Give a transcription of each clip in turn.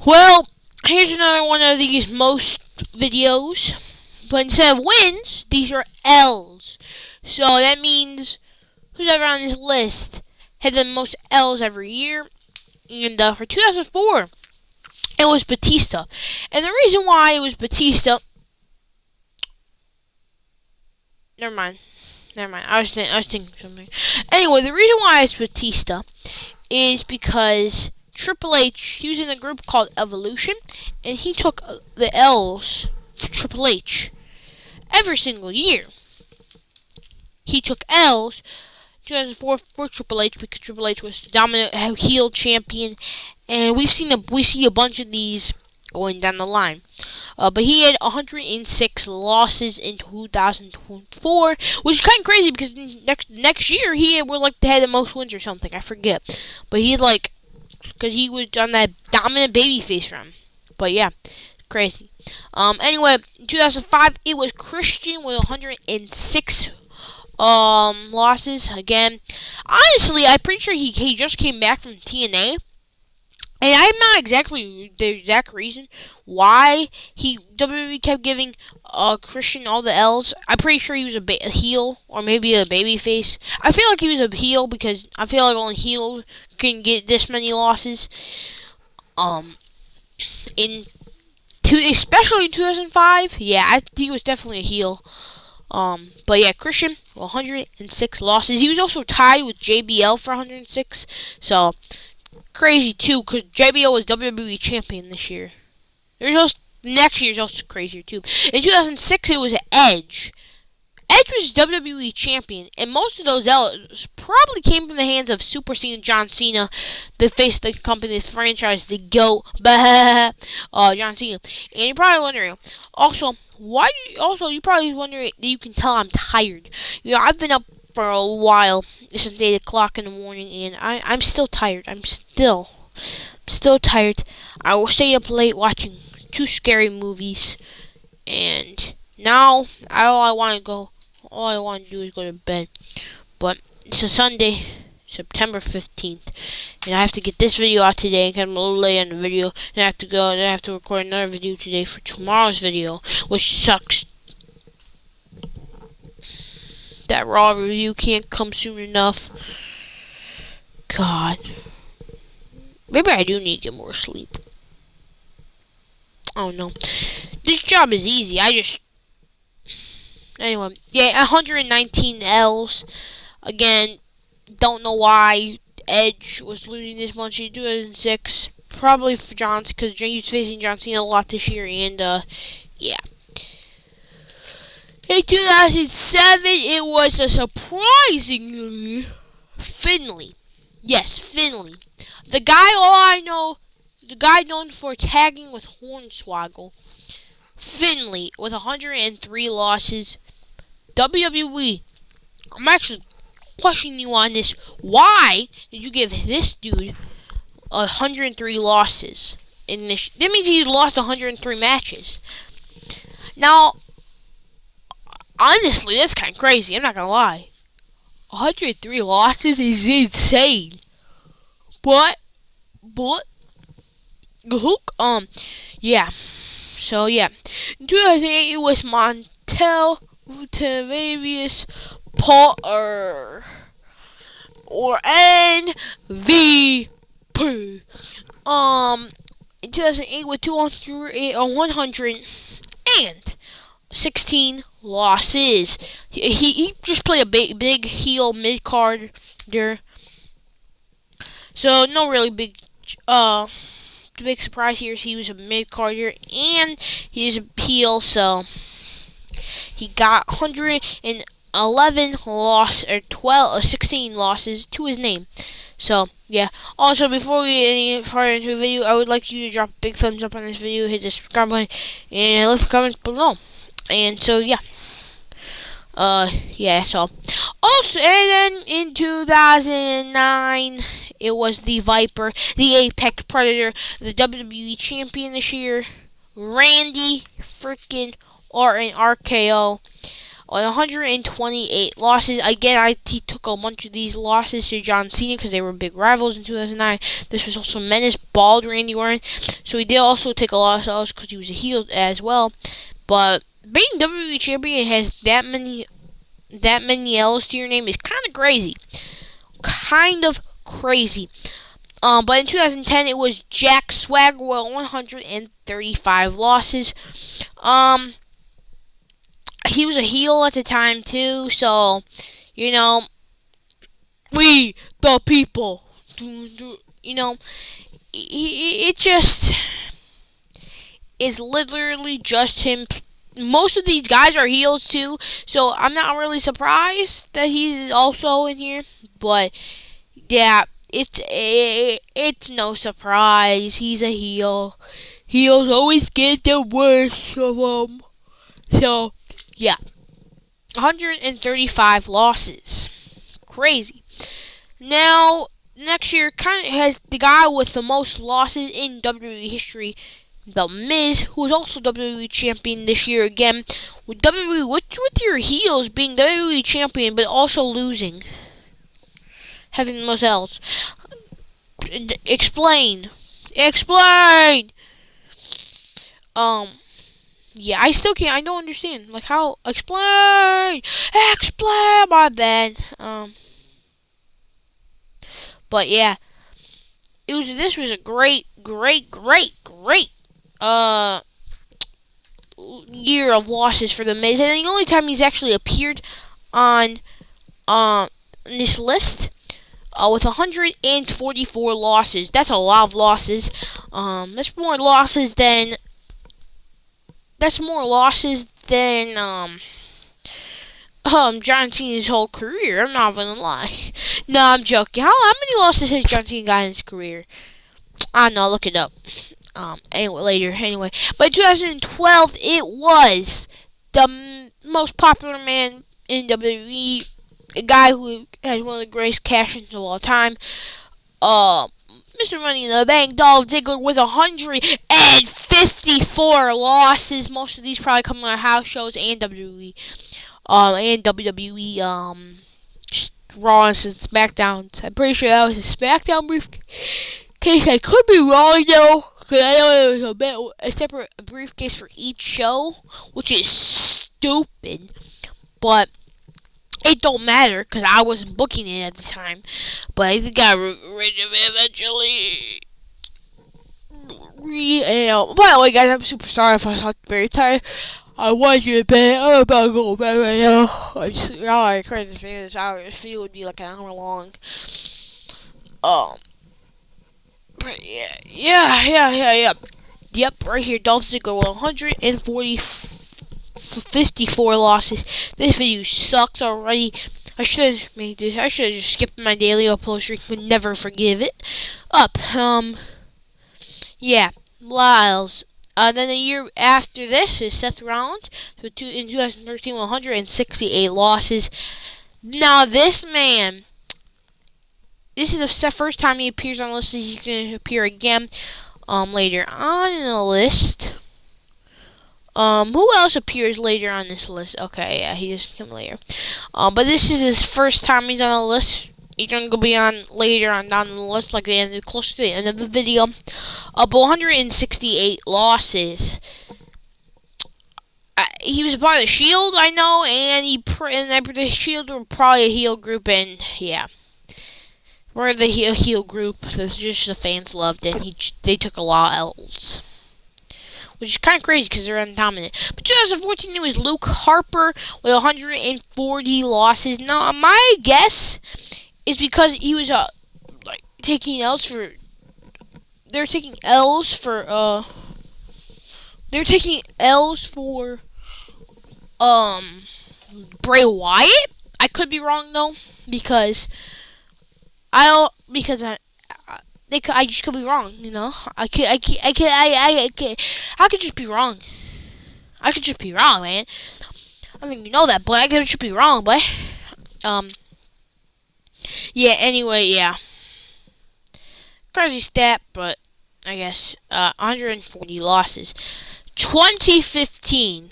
Well, here's another one of these most videos. But instead of wins, these are L's. So that means who's ever on this list had the most L's every year. And for 2004, it was Batista. And the reason why it was Batista... Never mind. I was thinking something. Anyway, the reason why it's Batista is because Triple H, he was in a group called Evolution, and he took the L's for Triple H every single year. He took L's 2004 for Triple H because Triple H was the dominant heel champion, and we see a bunch of these going down the line. But he had 106 losses in 2004, which is kind of crazy because next year he had the most wins or something. I forget, but he had because he was on that dominant babyface run. But yeah, crazy. Anyway, in 2005 it was Christian with 106 losses again. Honestly, I'm pretty sure he just came back from TNA. And I'm not exactly the exact reason why WWE kept giving Christian all the L's. I'm pretty sure he was a heel or maybe a baby face. I feel like he was a heel because I feel like only heels can get this many losses. Especially in 2005, yeah, I think he was definitely a heel. But yeah, Christian 106 losses. He was also tied with JBL for 106. So. Crazy too, because JBL was WWE champion this year. Next year's also crazier too. In 2006, it was Edge. Edge was WWE champion, and most of those L's probably came from the hands of Super Cena John Cena, the face of the company, the franchise, the GOAT, John Cena. And you're probably wondering, you're probably wondering that you can tell I'm tired. I've been up for a while since 8 o'clock in the morning, and I'm still tired. I'm still tired. I will stay up late watching 2 scary movies, and now all I want to do is go to bed. But it's a Sunday, September 15th, and I have to get this video out today because I'm a little late on the video, and I have to record another video today for tomorrow's video, which sucks. That Raw review can't come soon enough. God. Maybe I do need to get more sleep. I don't know. This job is easy. Anyway, yeah, 119 L's. Again, don't know why Edge was losing this much in 2006. Probably for John, because he's facing John Cena a lot this year, and, yeah. In 2007, it was a surprisingly Finlay. Yes, Finlay. The guy known for tagging with Hornswoggle. Finlay with 103 losses. WWE, I'm actually questioning you on this. Why did you give this dude 103 losses in this? That means he lost 103 matches. Now, honestly, that's kind of crazy. I'm not gonna lie. 103 losses is insane. But, yeah. So, yeah. In 2008, it was Montel Tavares Potter. Or MVP. In 2008, with 116 losses. He just played a big heel mid-carder. So no really big the big surprise here is he was a mid-carder and he's a heel, so he got 111 loss or 16 losses to his name. So yeah. Also, before we get any further into the video, I would like you to drop a big thumbs up on this video, hit the subscribe button, and leave a comment below. And so yeah. So also, and then in 2009, it was the Viper, the Apex Predator, the WWE Champion this year, Randy freaking Orton, RKO. On 128 losses. Again, he took a bunch of these losses to John Cena because they were big rivals in 2009. This was also Menace, Bald, Randy Orton. So he did also take a loss because he was a heel as well. But being WWE champion has that many L's to your name is kind of crazy. Kind of crazy. But in 2010, it was Jack Swagwell, 135 losses. He was a heel at the time too, so we the people, it just is literally just him. Most of these guys are heels too, so I'm not really surprised that he's also in here. But yeah, it's no surprise. He's a heel. Heels always get the worst of them. So yeah, 135 losses, crazy. Now next year kind of has the guy with the most losses in WWE history. The Miz, who is also WWE champion this year again. With WWE, with your heels being WWE champion, but also losing, having the most L's. Explain. Yeah, I still can't. I don't understand. Like how? Explain. My bad. But yeah, this was a great year of losses for the Miz, and the only time he's actually appeared on this list with 144 losses. That's a lot of losses. That's more losses than John Cena's whole career. I'm not gonna lie. No, I'm joking. How many losses has John Cena got in his career? I don't know. Look it up. Anyway, but in 2012, it was the most popular man in WWE, a guy who has one of the greatest cash-ins of all time. Mr. Money in the Bank, Dolph Ziggler, with 154 losses. Most of these probably coming on house shows and WWE. Just Raw and SmackDown. I'm pretty sure that was a SmackDown briefcase. I could be wrong though, because I know it was a separate briefcase for each show, which is stupid. But it don't matter because I wasn't booking it at the time. But I think I got rid of it eventually. By the way, guys, I'm super sorry if I sound very tired. I want you to bed. I'm about to go to bed right now. I tried to figure this out. This video would be like an hour long. But yeah. Yep, right here, Dolph Ziggler, 154 losses. This video sucks already. I should have made this. I should have just skipped my daily upload streak, but never forgive it. Yeah, Lyles. Then the year after this is Seth Rollins. So in 2013, 168 losses. Now this man, this is the first time he appears on the list. He's going to appear again later on in the list. Who else appears later on this list? Okay, yeah, he just came later. But this is his first time he's on the list. He's going to be on later on down the list, like close to the end of the video. But 168 losses. He was a part of the Shield, I know, and the Shield were probably a heel group, and yeah. We're the heel group. Just the fans loved it. They took a lot of L's, which is kind of crazy because they're undominant. But 2014, it was Luke Harper with 140 losses. Now, my guess is because he was taking L's for. They're taking L's for Bray Wyatt. I could be wrong though because I just could be wrong, I could just be wrong. I could just be wrong, man. I mean, you know that, but I could just be wrong, but yeah. Anyway, yeah. Crazy stat, but I guess 140 losses. 2015.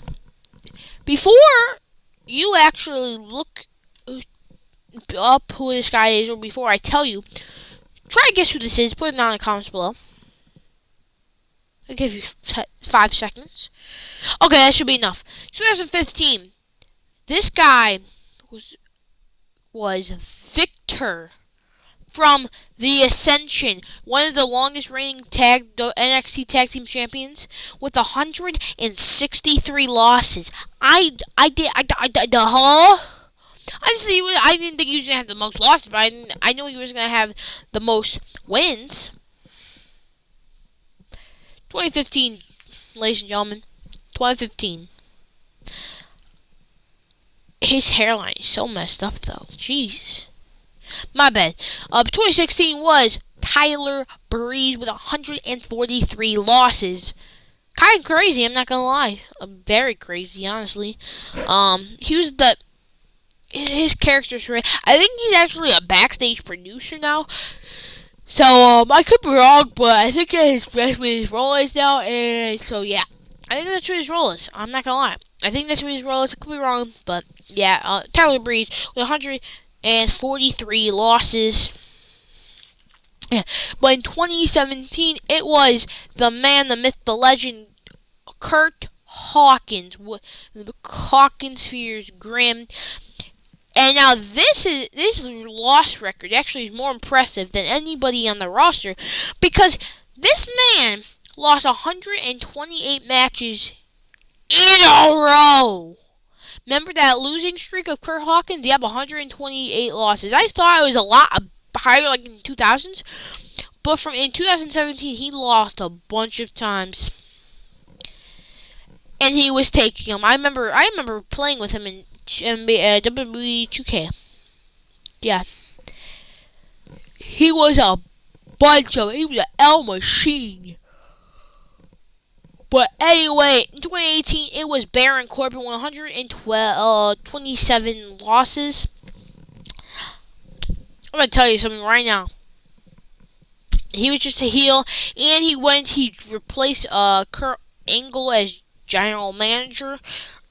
Before you actually look up who this guy is, or before I tell you, try to guess who this is. Put it down in the comments below. I'll give you 5 seconds. Okay, that should be enough. 2015. This guy was Victor from the Ascension, one of the longest reigning NXT Tag Team Champions, with 163 losses. Obviously, I didn't think he was gonna have the most losses, but I knew he was gonna have the most wins. 2015, ladies and gentlemen, 2015. His hairline is so messed up, though. Jeez. My bad. 2016 was Tyler Breeze with 143 losses. Kind of crazy, I'm not gonna lie. Very crazy, honestly. He was his character's right. I think he's actually a backstage producer now. So, I could be wrong, but I think that's what his role is now, and so, yeah. I think that's what his role is. I'm not gonna lie. I think that's what his role is. I could be wrong, but, yeah. Tyler Breeze with 143 losses. Yeah. But in 2017, it was the man, the myth, the legend, Kurt Hawkins. The Hawkins Fears Grim. And now this loss record actually is more impressive than anybody on the roster, because this man lost 128 matches in a row. Remember that losing streak of Kurt Hawkins? He had 128 losses. I thought it was a lot higher, like in 2000s, but in 2017 he lost a bunch of times, and he was taking them. I remember playing with him in WWE 2K. Yeah. He was a he was an L machine. But anyway, in 2018, it was Baron Corbin with 127 losses. I'm going to tell you something right now. He was just a heel, and he replaced Kurt Angle as general manager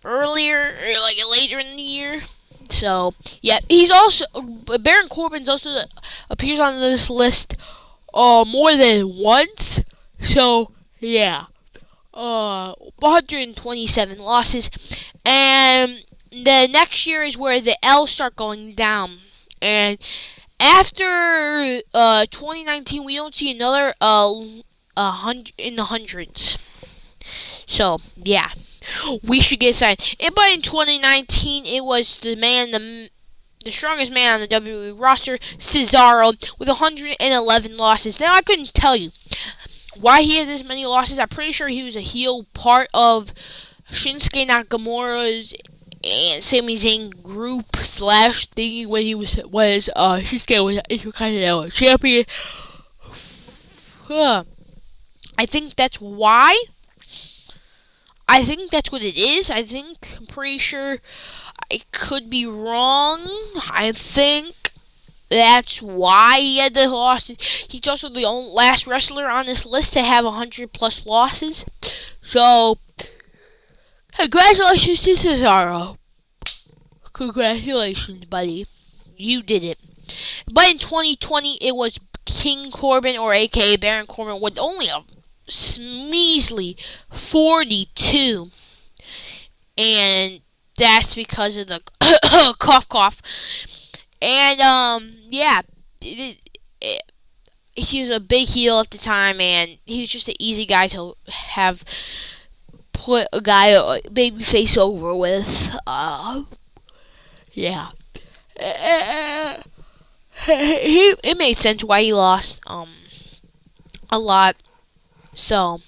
later in the year. So, yeah, Baron Corbin also appears on this list more than once. So, yeah, 127 losses, and the next year is where the L's start going down, and after 2019, we don't see another in the hundreds. So, yeah. We should get signed. But in 2019, it was the strongest man on the WWE roster, Cesaro, with 111 losses. Now, I couldn't tell you why he had this many losses. I'm pretty sure he was a heel part of Shinsuke Nakamura's and Sami Zayn group / thingy when he was Shinsuke was Intercontinental Champion. I think that's why. I think that's what it is. I'm pretty sure. I could be wrong. I think that's why he had the losses. He's also the last wrestler on this list to have 100+ losses. So, congratulations to Cesaro. Congratulations, buddy. You did it. But in 2020, it was King Corbin, or aka Baron Corbin, with only a measly 42, and that's because of the cough. And yeah, he was a big heel at the time, and he was just an easy guy to have put a baby face over with. Yeah, it made sense why he lost a lot. So,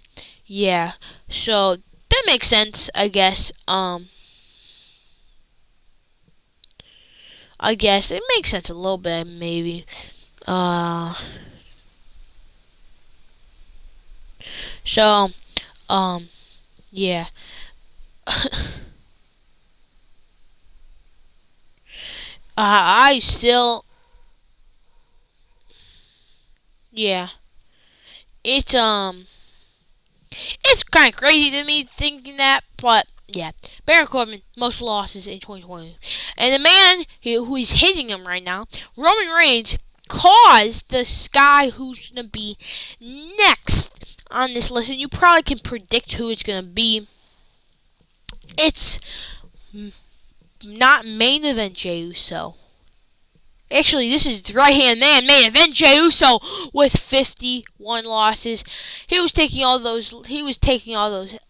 yeah. So, that makes sense, I guess. I guess it makes sense a little bit, maybe. So, yeah. I still, yeah. It's kind of crazy to me thinking that, but Yeah, Baron Corbin, most losses in 2020. And the man who is hitting him right now, Roman Reigns, caused this guy who's going to be next on this list. And you probably can predict who it's going to be. It's not main event Jey Uso. Actually, this is right-hand man, main event Jey Uso with 51 losses. He was taking all those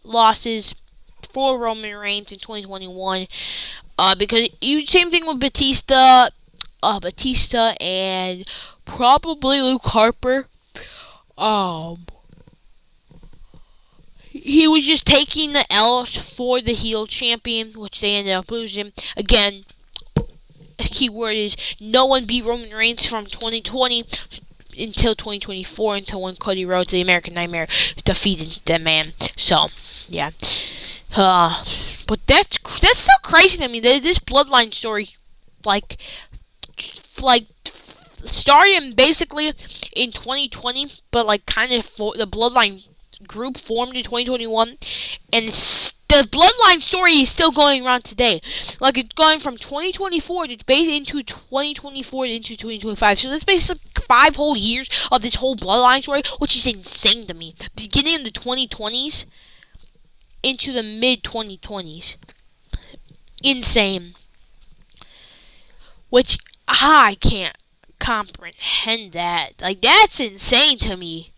losses for Roman Reigns in 2021. Because same thing with Batista, and probably Luke Harper. He was just taking the L's for the heel champion, which they ended up losing. Again, keyword is no one beat Roman Reigns from 2020 until 2024, until when Cody Rhodes, the American Nightmare, defeated the man. So, yeah. But that's so crazy to me. This bloodline story, like started basically in 2020, but like kind of the bloodline group formed in 2021, and the bloodline story is still going around today. Like, it's going from 2024 to basically into 2024 into 2025. So that's basically 5 whole years of this whole bloodline story, which is insane to me. Beginning in the 2020s into the mid 2020s. Insane. Which I can't comprehend that. Like, that's insane to me.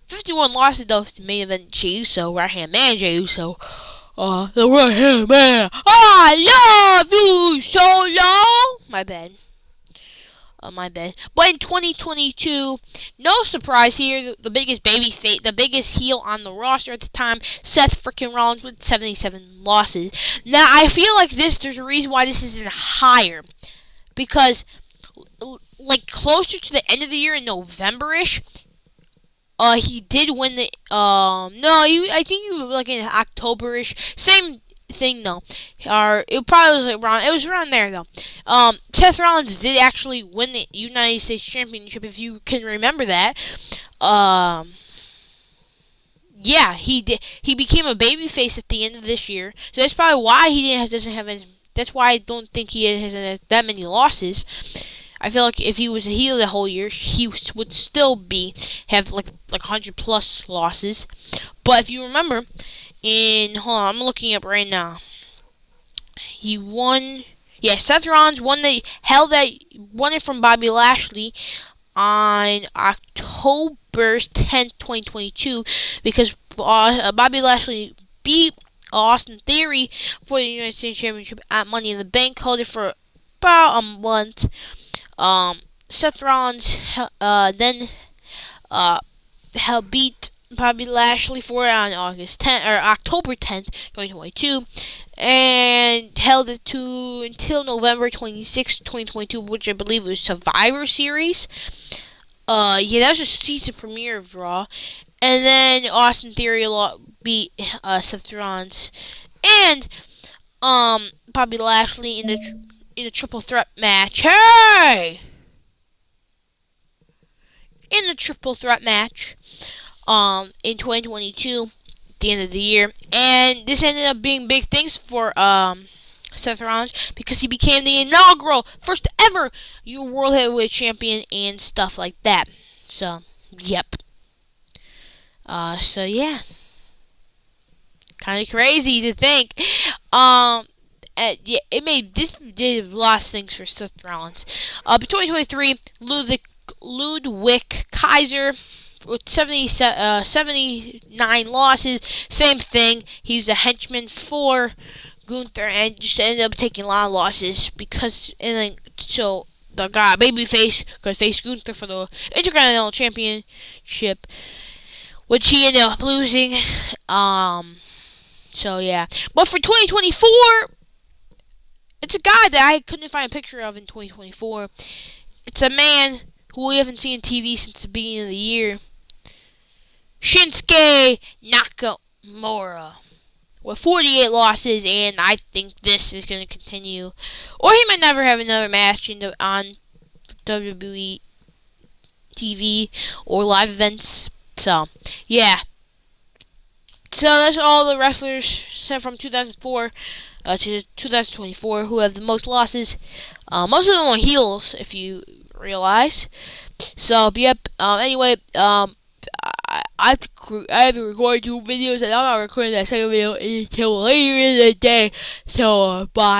51 losses though to main event Jey Uso, right-hand man Jey Uso. The right-hand man. I love you so long. My bad. But in 2022, no surprise here, the biggest the biggest heel on the roster at the time, Seth freaking Rollins with 77 losses. Now, I feel like there's a reason why this isn't higher. Because, like, closer to the end of the year in November-ish, he did win the, I think he was like in October-ish. Same thing though. It probably was it was around there though. Seth Rollins did actually win the United States Championship, if you can remember that. Yeah, he did. He became a babyface at the end of this year, so that's probably why that's why I don't think he has that many losses. I feel like if he was a heel the whole year, he would still have like 100 plus losses. But if you remember, hold on, I'm looking up right now. He won. Yeah, Seth Rollins won it from Bobby Lashley on October 10th, 2022, because Bobby Lashley beat Austin Theory for the United States Championship at Money in the Bank. Held it for about a month. Seth Rollins then beat Bobby Lashley for it on October 10th, 2022, and held it until November 26th, 2022, which I believe was Survivor Series. Yeah, that was a season premiere of Raw, and then Austin Theory beat Seth Rollins and Bobby Lashley in a triple threat match. Hey! In the triple threat match in 2022, at the end of the year. And this ended up being big things for Seth Rollins, because he became the inaugural first ever World Heavyweight Champion and stuff like that. So, yep. So yeah. Kind of crazy to think. Yeah, this did a lot of things for Seth Rollins. But 2023, Ludwig Kaiser with 79 losses. Same thing. He was a henchman for Gunther and just ended up taking a lot of losses so the guy babyface could face Gunther for the Intercontinental Championship, which he ended up losing. So yeah, but for 2024. It's a guy that I couldn't find a picture of in 2024. It's a man who we haven't seen on TV since the beginning of the year. Shinsuke Nakamura. With 48 losses, and I think this is going to continue. Or he might never have another match on WWE TV or live events. So, yeah. So that's all the wrestlers from 2004 to 2024 who have the most losses. Most of them are heels, if you realize. So, yep. Anyway, I have to record 2 videos, and I'm not recording that second video until later in the day. So, bye.